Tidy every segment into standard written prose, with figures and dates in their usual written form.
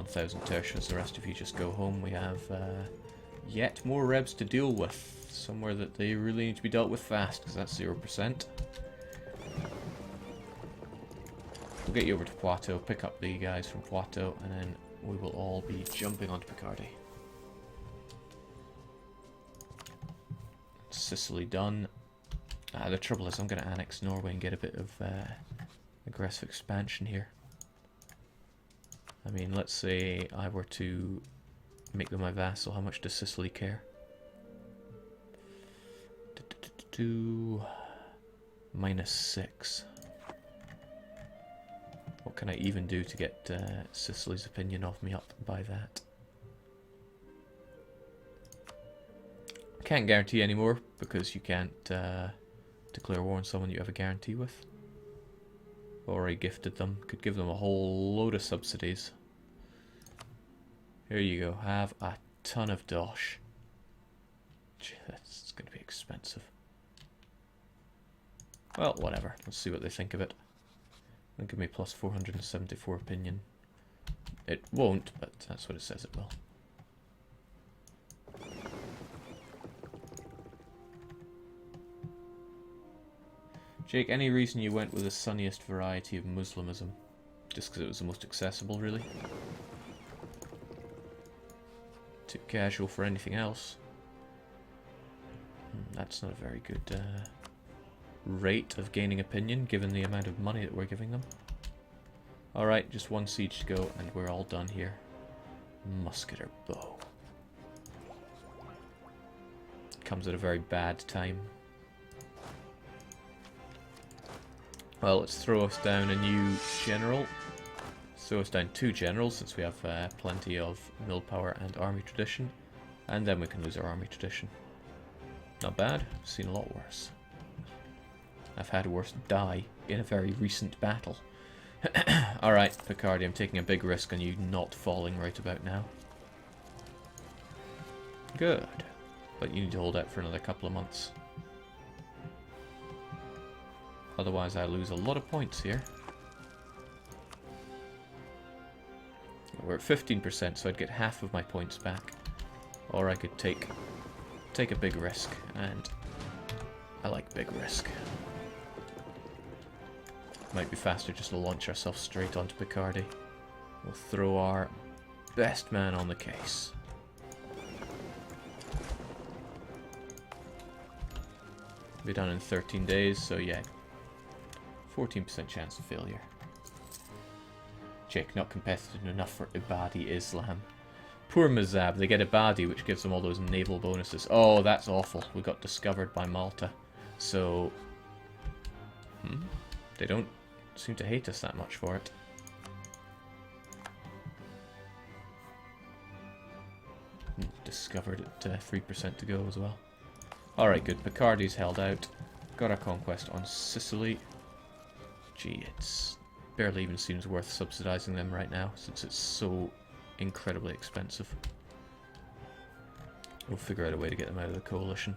1,000 tertius, the rest of you just go home. We have yet more rebs to deal with. Somewhere that they really need to be dealt with fast, because that's 0%. We'll get you over to Poitou, pick up the guys from Poitou, and then we will all be jumping onto Picardy. Sicily done. The trouble is I'm going to annex Norway and get a bit of aggressive expansion here. I mean, let's say I were to make them my vassal. How much does Sicily care? -6. What can I even do to get Sicily's opinion of me up by that? Can't guarantee anymore because you can't declare war on someone you have a guarantee with. Already gifted them. Could give them a whole load of subsidies. Here you go. Have a ton of dosh. Gee, that's going to be expensive. Well, whatever. Let's see what they think of it. They'll give me plus 474 opinion. It won't, but that's what it says it will. Jake, any reason you went with the sunniest variety of Muslimism? Just because it was the most accessible, really? Too casual for anything else. That's not a very good rate of gaining opinion, given the amount of money that we're giving them. Alright, just one siege to go, and we're all done here. Musket or bow? Comes at a very bad time. Well, let's throw us down a new general. Throw us down 2 generals, since we have plenty of mill power and army tradition. And then we can lose our army tradition. Not bad. I've seen a lot worse. I've had worse die in a very recent battle. Alright, Picardy, I'm taking a big risk on you not falling right about now. Good. But you need to hold out for another couple of months. Otherwise I lose a lot of points here. We're at 15%, so I'd get half of my points back. Or I could take a big risk, and I like big risk. Might be faster just to launch ourselves straight onto Picardy. We'll throw our best man on the case. Be done in 13 days, so yeah. 14% chance of failure. Jake, not competitive enough for Ibadi Islam. Poor Mazab, they get Ibadi, which gives them all those naval bonuses. Oh, that's awful. We got discovered by Malta. So, they don't seem to hate us that much for it. Discovered at 3% to go as well. Alright, good. Picardy's held out. Got our conquest on Sicily. Gee, it's barely even seems worth subsidizing them right now, since it's so incredibly expensive. We'll figure out a way to get them out of the coalition.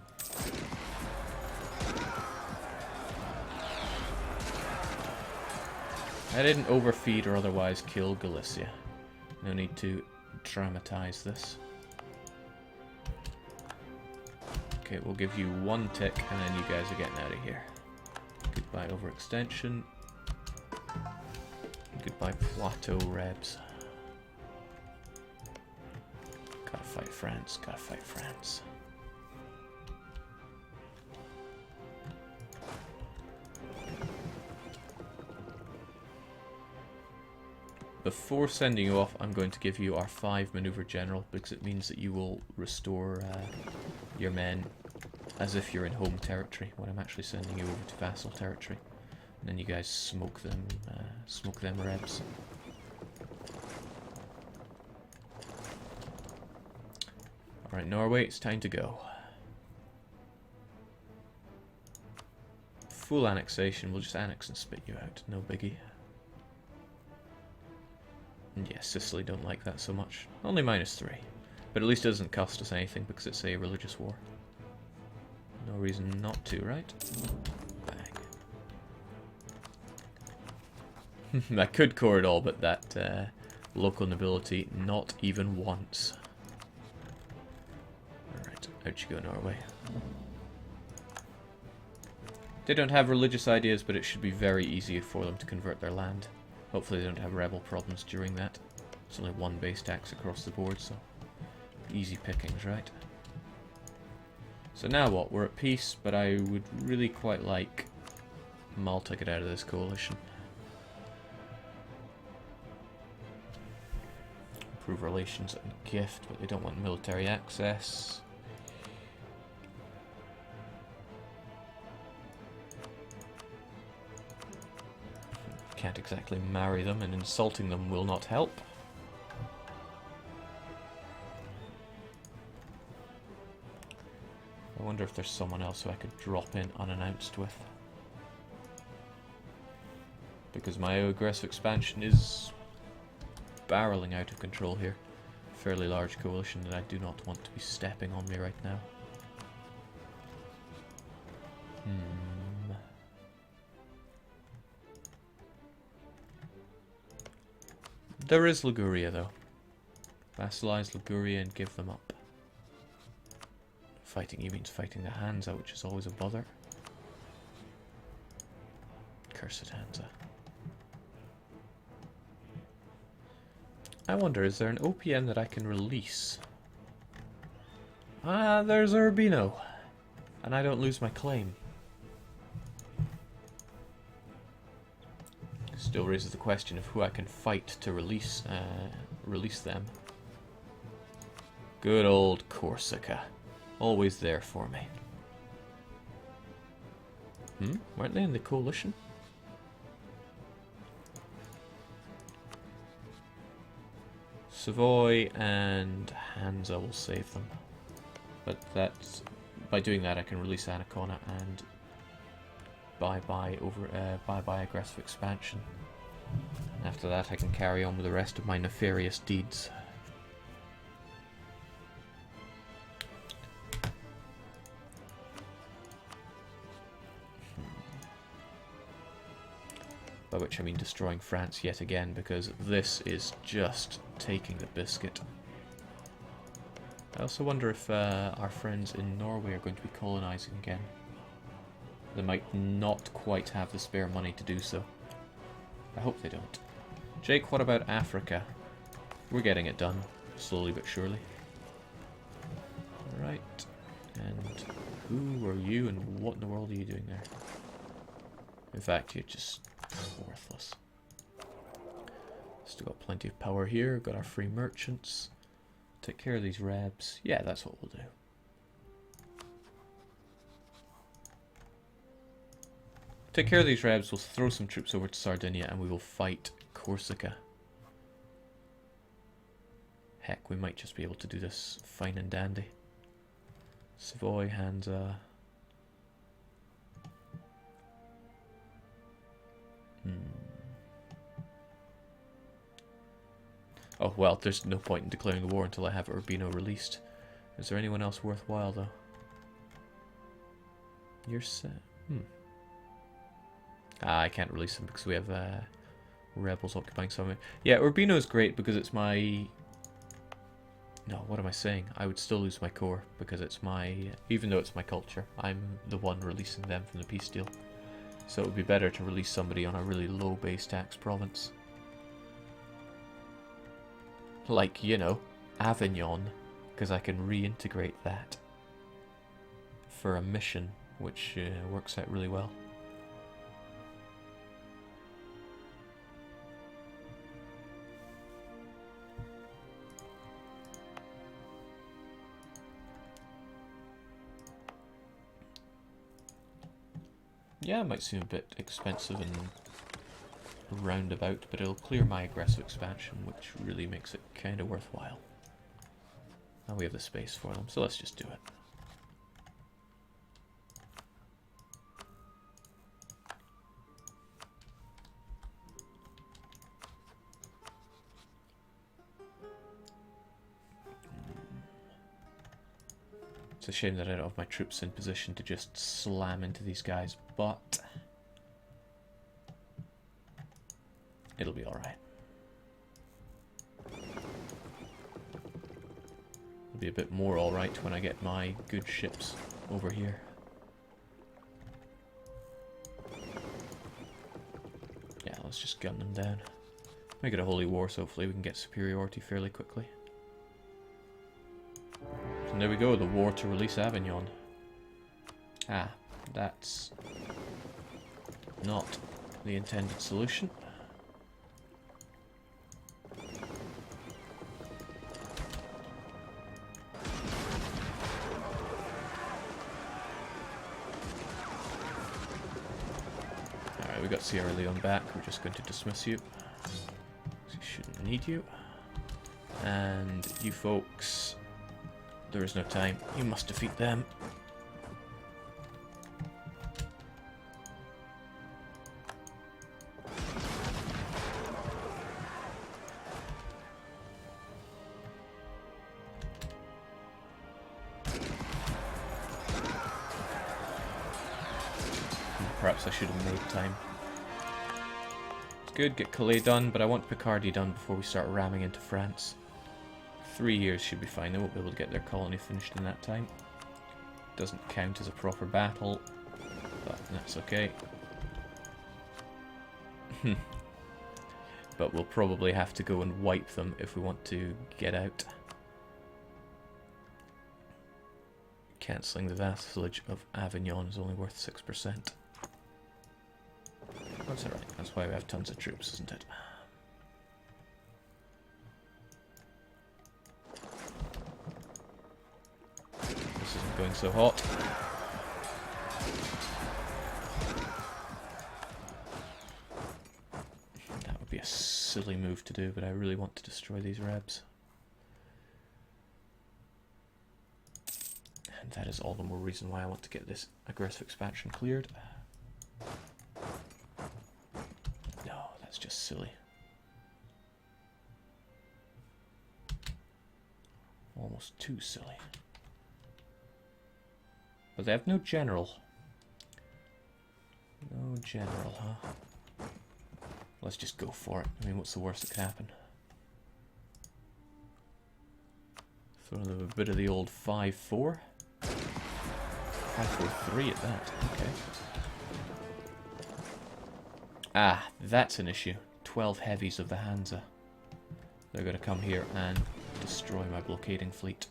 I didn't overfeed or otherwise kill Galicia. No need to dramatize this. Okay, we'll give you 1 tick, and then you guys are getting out of here. Goodbye overextension. Goodbye Poitou Rebs. Gotta fight France, gotta fight France. Before sending you off, I'm going to give you our 5 maneuver general, because it means that you will restore your men as if you're in home territory when I'm actually sending you over to vassal territory. And then you guys smoke them rebs. Alright, Norway, it's time to go. Full annexation, we'll just annex and spit you out, no biggie. And yeah, Sicily don't like that so much. Only -3. But at least it doesn't cost us anything because it's a religious war. No reason not to, right? Bang. I could core it all, but that Local nobility, not even once. Alright, out you go, Norway. They don't have religious ideas, but it should be very easy for them to convert their land. Hopefully they don't have rebel problems during that. It's only one base tax across the board, so easy pickings, right? So now what? We're at peace, but I would really quite like Malta to get out of this coalition. Improve relations and gift, but they don't want military access. Can't exactly marry them, and insulting them will not help. I wonder if there's someone else who I could drop in unannounced with. Because my aggressive expansion is barreling out of control here. Fairly large coalition that I do not want to be stepping on me right now. There is Liguria, though. Vassalize Liguria and give them up. Fighting you means fighting the Hansa, which is always a bother. Cursed Hansa. I wonder, is there an OPM that I can release? Ah, there's Urbino. And I don't lose my claim. Still raises the question of who I can fight to release them. Good old Corsica. Always there for me. Weren't they in the coalition? Savoy and Hansa will save them. But that's by doing that I can release Ancona and bye-bye aggressive expansion. After that I can carry on with the rest of my nefarious deeds. By which I mean destroying France yet again, because this is just taking the biscuit. I also wonder if our friends in Norway are going to be colonizing again. They might not quite have the spare money to do so. I hope they don't. Jake, what about Africa? We're getting it done, slowly but surely. Right, and who are you and what in the world are you doing there? In fact, you're just worthless. Still got plenty of power here, got our free merchants. Take care of these rebs. Yeah, that's what we'll do. Take care of these rebs, we'll throw some troops over to Sardinia and we will fight Corsica. Heck, we might just be able to do this fine and dandy. Savoy, Hansa. Oh, well, there's no point in declaring the war until I have Urbino released. Is there anyone else worthwhile, though? You're set. I can't release them because we have rebels occupying some of it. Yeah, Urbino is great because it's my... No, what am I saying? I would still lose my core because it's my... Even though it's my culture, I'm the one releasing them from the peace deal. So it would be better to release somebody on a really low base tax province. Like, you know, Avignon, because I can reintegrate that for a mission, which works out really well. Yeah, it might seem a bit expensive and roundabout, but it'll clear my aggressive expansion, which really makes it kind of worthwhile. And we have the space for them, so let's just do it. It's a shame that I don't have my troops in position to just slam into these guys, but it'll be alright. be a bit more alright when I get my good ships over here. Yeah, let's just gun them down. Make it a holy war, so hopefully we can get superiority fairly quickly. And there we go, the war to release Avignon. Ah, that's not the intended solution. Alright, we got Sierra Leone back. We're just going to dismiss you. We shouldn't need you. And you folks, there is no time. You must defeat them. Perhaps I should have made time. It's good, get Calais done, but I want Picardy done before we start ramming into France. 3 years should be fine, they won't be able to get their colony finished in that time. Doesn't count as a proper battle, but that's okay. But we'll probably have to go and wipe them if we want to get out. Cancelling the vassalage of Avignon is only worth 6%. That's alright, that's why we have tons of troops, isn't it? This isn't going so hot. That would be a silly move to do, but I really want to destroy these rebs. And that is all the more reason why I want to get this aggressive expansion cleared. That's just silly. Almost too silly. But they have no general. No general, huh? Let's just go for it. I mean, what's the worst that could happen? Throw them a bit of the old 5-4. 5-4-3 at that. Okay. Ah, that's an issue. 12 heavies of the Hansa. They're going to come here and destroy my blockading fleet.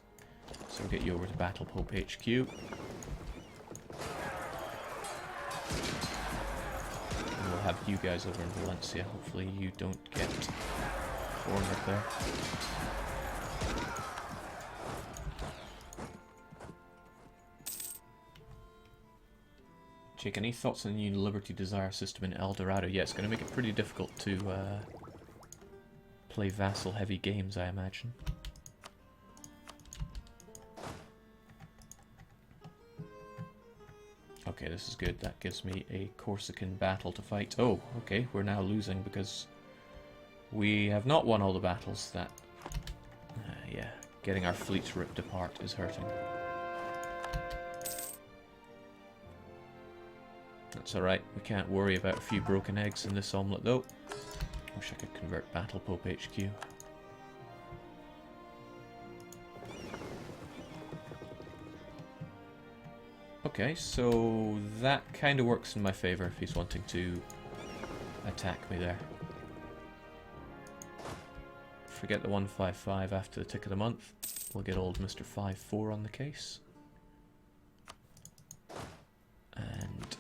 So we'll get you over to Battle Pope HQ. And we'll have you guys over in Valencia. Hopefully you don't get cornered there. Jake, any thoughts on the new Liberty Desire system in El Dorado? Yeah, it's going to make it pretty difficult to play vassal-heavy games, I imagine. Okay, this is good. That gives me a Corsican battle to fight. Oh, okay, we're now losing because we have not won all the battles. That, yeah, getting our fleets ripped apart is hurting. That's alright, we can't worry about a few broken eggs in this omelette though. Wish I could convert Battle Pope HQ. Okay, so that kind of works in my favour if he's wanting to attack me there. Forget the 155 after the tick of the month. We'll get old Mr. 5-4 on the case. And...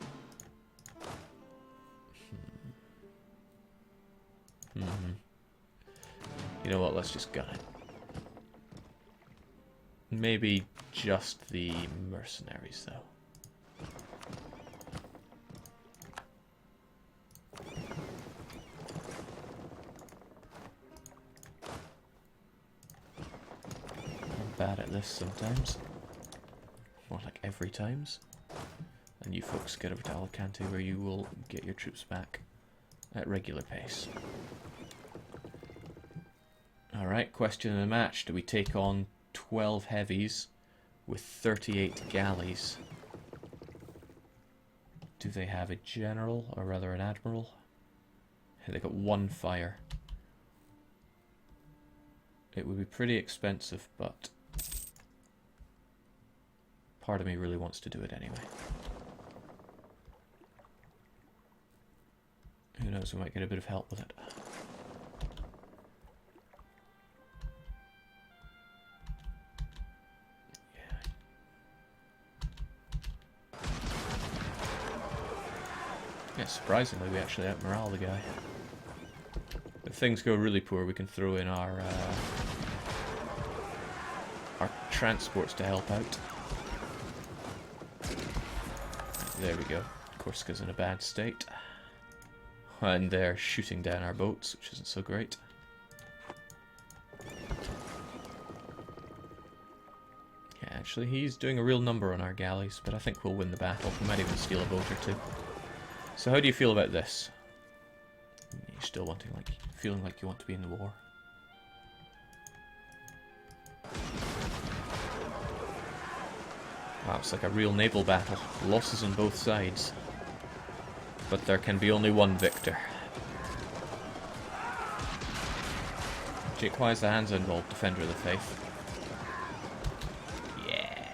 You know what, let's just gun it. Maybe just the mercenaries, though. I'm bad at this sometimes. More like every times. And you folks get over to Alicante where you will get your troops back at regular pace. Alright, question of the match. Do we take on 12 heavies with 38 galleys? Do they have a general, or rather an admiral? They got 1 fire. It would be pretty expensive, but part of me really wants to do it anyway. Who knows, we might get a bit of help with it. Yeah, surprisingly we actually out-morale the guy. If things go really poor, we can throw in our transports to help out. There we go. Corsica's in a bad state. And they're shooting down our boats, which isn't so great. Yeah, actually, he's doing a real number on our galleys, but I think we'll win the battle. We might even steal a boat or two. So how do you feel about this? You're still feeling like you want to be in the war. Wow, it's like a real naval battle. Losses on both sides. But there can be only one victor. Jake, why is the Hansa involved? Defender of the Faith. Yeah.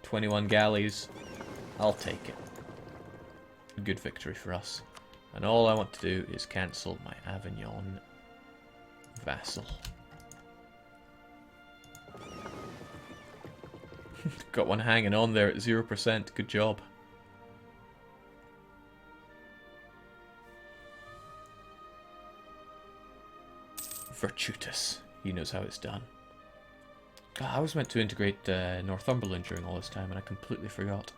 21 galleys. I'll take it. A good victory for us. And all I want to do is cancel my Avignon vassal. Got one hanging on there at 0%. Good job. Virtutus. He knows how it's done. God, I was meant to integrate Northumberland during all this time and I completely forgot.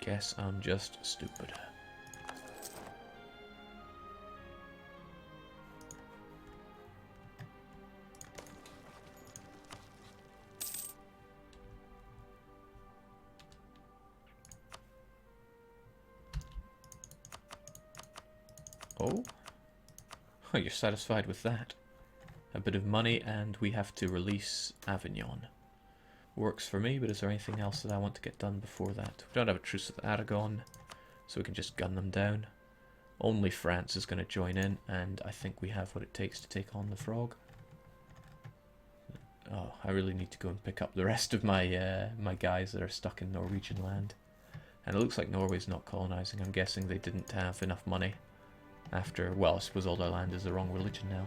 Guess I'm just stupid. Oh? Oh, you're satisfied with that. A bit of money and we have to release Avignon. Works for me, but is there anything else that I want to get done before that? We don't have a truce with Aragon, so we can just gun them down. Only France is going to join in, and I think we have what it takes to take on the Frog. Oh, I really need to go and pick up the rest of my my guys that are stuck in Norwegian land. And it looks like Norway's not colonizing. I'm guessing they didn't have enough money after, well, I suppose all their land is the wrong religion now.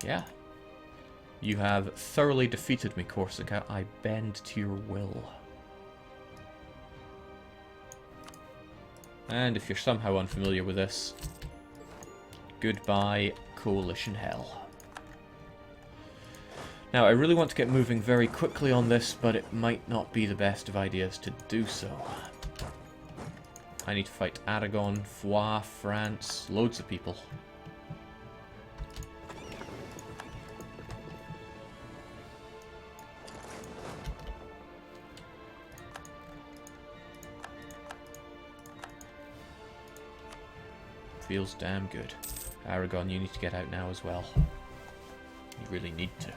Yeah. You have thoroughly defeated me, Corsica. I bend to your will. And if you're somehow unfamiliar with this, goodbye, coalition hell. Now, I really want to get moving very quickly on this, but it might not be the best of ideas to do so. I need to fight Aragon, Foix, France, loads of people. Feels damn good. Aragon, you need to get out now as well. You really need to.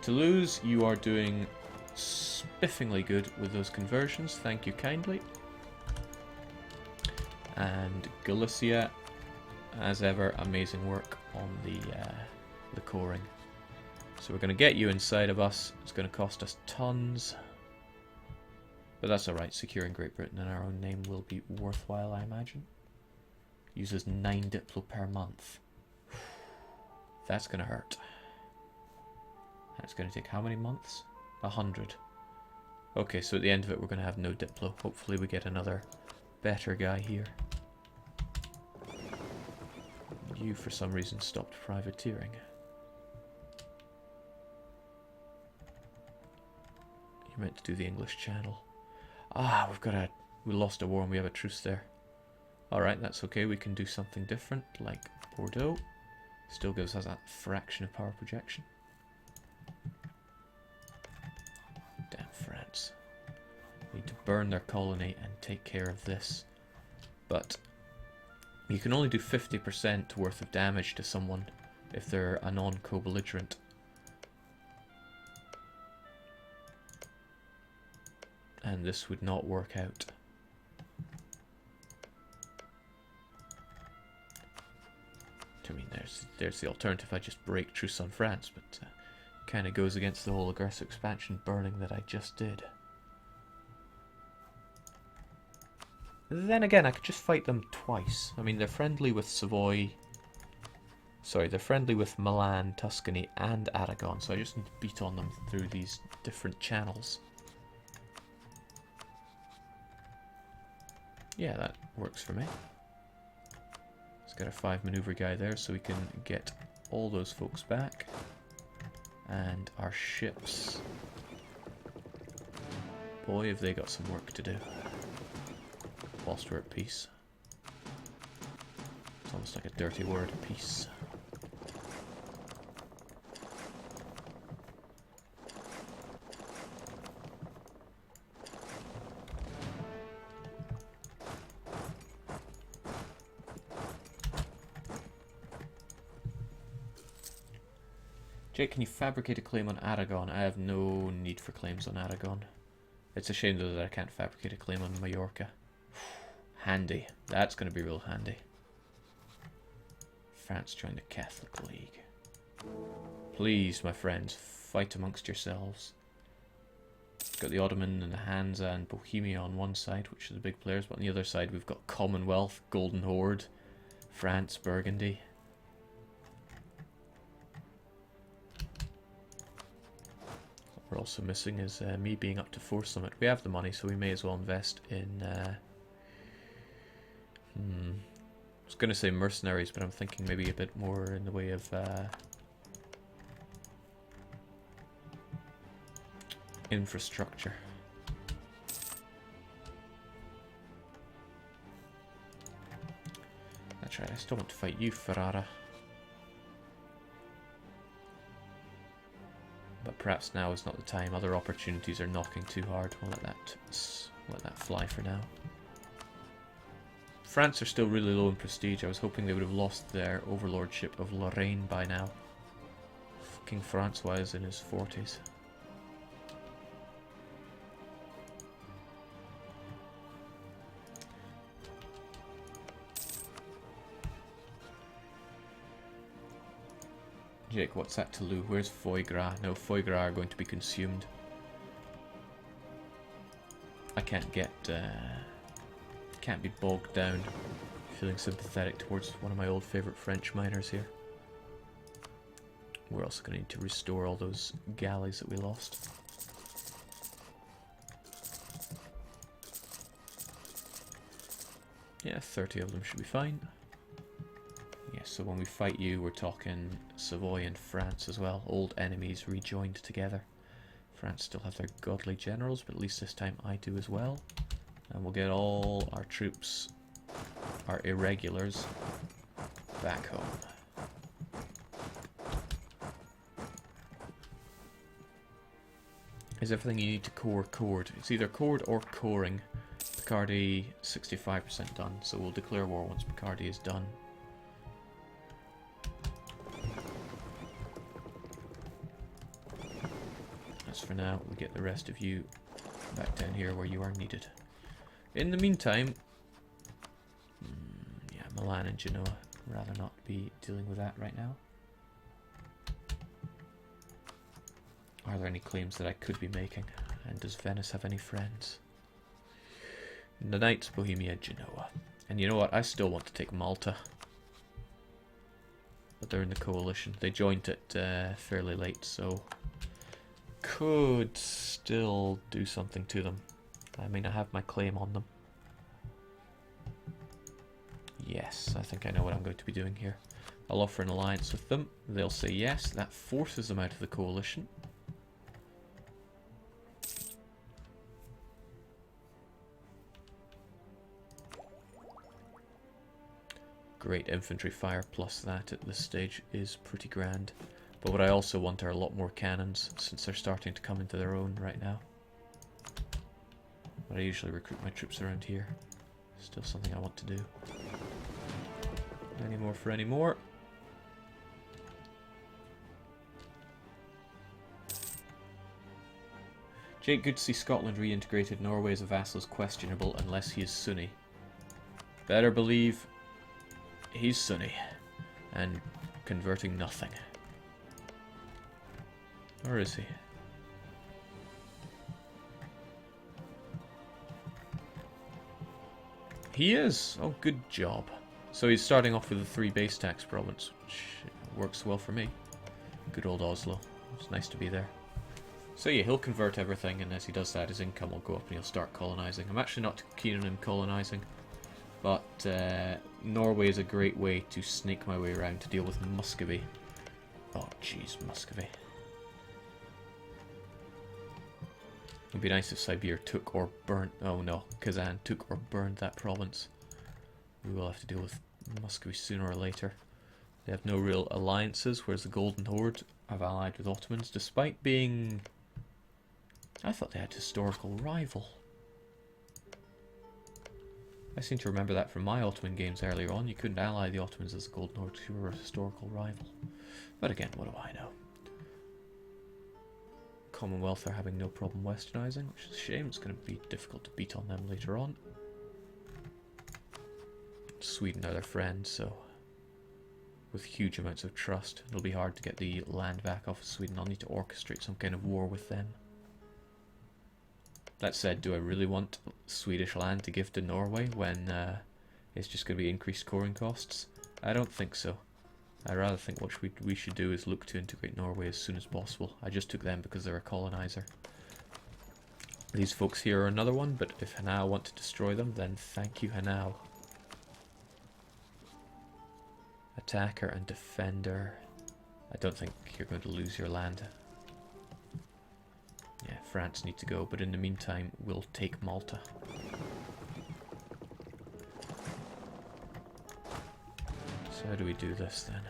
Toulouse, you are doing spiffingly good with those conversions. Thank you kindly. And Galicia, as ever, amazing work on the coring. So we're going to get you inside of us. It's going to cost us tons. But that's alright. Securing Great Britain in our own name will be worthwhile, I imagine. Uses 9 Diplo per month. That's going to hurt. That's going to take how many months? 100. Okay, so at the end of it we're going to have no Diplo. Hopefully we get another better guy here. You, for some reason, stopped privateering. You're meant to do the English Channel. Ah, we lost a war and we have a truce there. Alright, that's okay. We can do something different, like Bordeaux. Still gives us that fraction of power projection. Damn France. Need to burn their colony and take care of this. But you can only do 50% worth of damage to someone if they're a non-co-belligerent. And this would not work out. I mean, there's the alternative. I just break truce on France, but kind of goes against the whole aggressive expansion burning that I just did. Then again, I could just fight them twice. I mean, they're friendly with Savoy. Sorry, they're friendly with Milan, Tuscany, and Aragon, so I just need to beat on them through these different channels. Yeah, that works for me. Let's get our 5 maneuver guy there so we can get all those folks back. And our ships. Boy, have they got some work to do. Whilst we're at peace. It's almost like a dirty word, peace. Jake, can you fabricate a claim on Aragon? I have no need for claims on Aragon. It's a shame though that I can't fabricate a claim on Mallorca. Handy. That's going to be real handy. France joined the Catholic League. Please, my friends, fight amongst yourselves. We've got the Ottoman and the Hansa and Bohemia on one side, which are the big players, but on the other side we've got Commonwealth, Golden Horde, France, Burgundy. What we're also missing is me being up to 4 Summit. We have the money, so we may as well invest in... I was going to say mercenaries, but I'm thinking maybe a bit more in the way of infrastructure. That's right, I still want to fight you, Ferrara. But perhaps now is not the time. Other opportunities are knocking too hard. We'll let that fly for now. France are still really low in prestige. I was hoping they would have lost their overlordship of Lorraine by now. King Francois is in his 40s. Jake, what's that Toulouse? Where's foie gras? No, foie gras are going to be consumed. I can't get... can't be bogged down feeling sympathetic towards one of my old favourite French miners here. We're also going to need to restore all those galleys that we lost. Yeah, 30 of them should be fine. Yeah, so when we fight you, we're talking Savoy and France as well. Old enemies rejoined together. France still have their godly generals, but at least this time I do as well. And we'll get all our troops, our irregulars, back home. Is everything you need to core cored? It's either cored or coring. Picardy 65% done, so we'll declare war once Picardy is done. As for now, we get the rest of you back down here where you are needed. In the meantime, yeah, Milan and Genoa, rather not be dealing with that right now. Are there any claims that I could be making? And does Venice have any friends? The Knights, Bohemia, Genoa. And you know what? I still want to take Malta. But they're in the coalition. They joined it fairly late, so... could still do something to them. I mean, I have my claim on them. Yes, I think I know what I'm going to be doing here. I'll offer an alliance with them. They'll say yes. That forces them out of the coalition. Great infantry fire plus that at this stage is pretty grand. But what I also want are a lot more cannons, since they're starting to come into their own right now. But I usually recruit my troops around here. Still something I want to do. Any more for any more? Jake, good to see Scotland reintegrated. Norway as a vassal is questionable unless he is Sunni. Better believe he's Sunni and converting nothing. Or is he? He is! Oh, good job. So he's starting off with a 3 base tax province, which works well for me. Good old Oslo. It's nice to be there. So yeah, he'll convert everything, and as he does that, his income will go up and he'll start colonizing. I'm actually not too keen on him colonizing, but Norway is a great way to snake my way around to deal with Muscovy. Oh jeez, Muscovy. It'd be nice if Siberia took or burnt... Oh no, Kazan took or burned that province. We will have to deal with Muscovy sooner or later. They have no real alliances, whereas the Golden Horde have allied with Ottomans, despite being... I thought they had historical rival. I seem to remember that from my Ottoman games earlier on. You couldn't ally the Ottomans as the Golden Horde because you were a historical rival. But again, what do I know? Commonwealth are having no problem westernizing, which is a shame. It's going to be difficult to beat on them later on. Sweden are their friends, so with huge amounts of trust, it'll be hard to get the land back off of Sweden. I'll need to orchestrate some kind of war with them. That said, do I really want Swedish land to give to Norway when it's just going to be increased coring costs? I don't think so. I rather think what we should do is look to integrate Norway as soon as possible. I just took them because they're a colonizer. These folks here are another one, but if Hanau want to destroy them, then thank you, Hanau. Attacker and defender. I don't think you're going to lose your land. Yeah, France need to go, but in the meantime, we'll take Malta. So how do we do this then?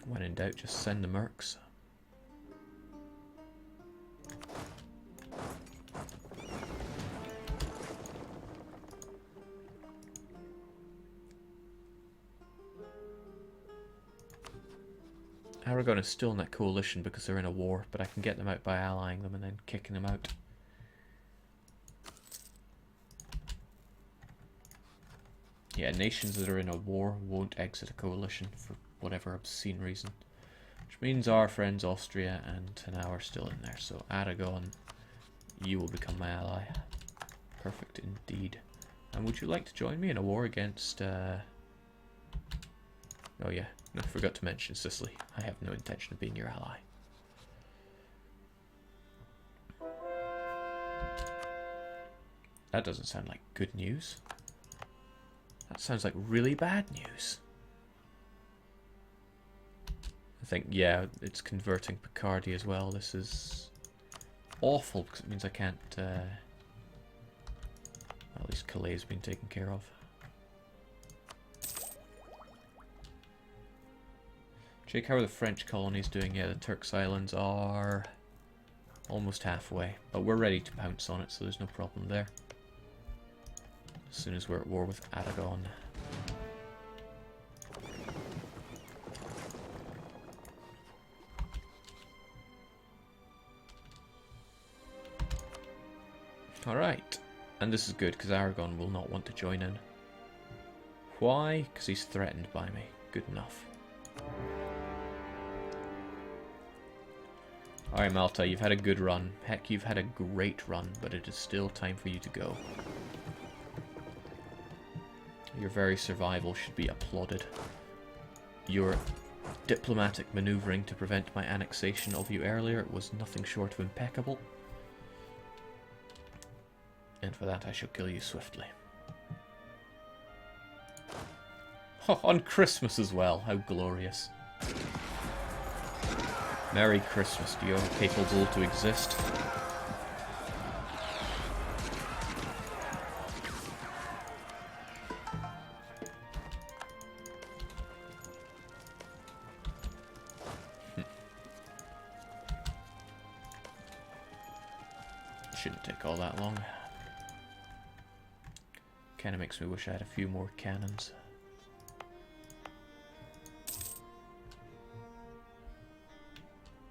When in doubt, just send the mercs. Aragon is still in that coalition because they're in a war, but I can get them out by allying them and then kicking them out. Yeah, nations that are in a war won't exit a coalition for whatever obscene reason. Which means our friends Austria and Hanau are still in there. So Aragon, you will become my ally. Perfect indeed. And would you like to join me in a war against... Oh yeah, I forgot to mention Sicily. I have no intention of being your ally. That doesn't sound like good news. That sounds like really bad news. I think, yeah, it's converting Picardy as well. This is awful because it means I can't... Well, at least Calais has been taken care of. Jake, how are the French colonies doing? Yeah, the Turks Islands are almost halfway, but we're ready to pounce on it, so there's no problem there. As soon as we're at war with Aragon. Alright, and this is good because Aragon will not want to join in. Why? Because he's threatened by me. Good enough. Alright Malta, you've had a good run. Heck, you've had a great run, but it is still time for you to go. Your very survival should be applauded. Your diplomatic maneuvering to prevent my annexation of you earlier was nothing short of impeccable. And for that I shall kill you swiftly. Oh, on Christmas as well, how glorious. Merry Christmas, do you are capable to exist? Shouldn't take all that long. Kinda makes me wish I had a few more cannons.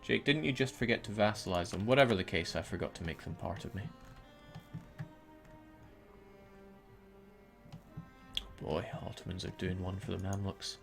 Jake, didn't you just forget to vassalize them? Whatever the case, I forgot to make them part of me. Oh boy, Ottomans are doing one for the Mamluks.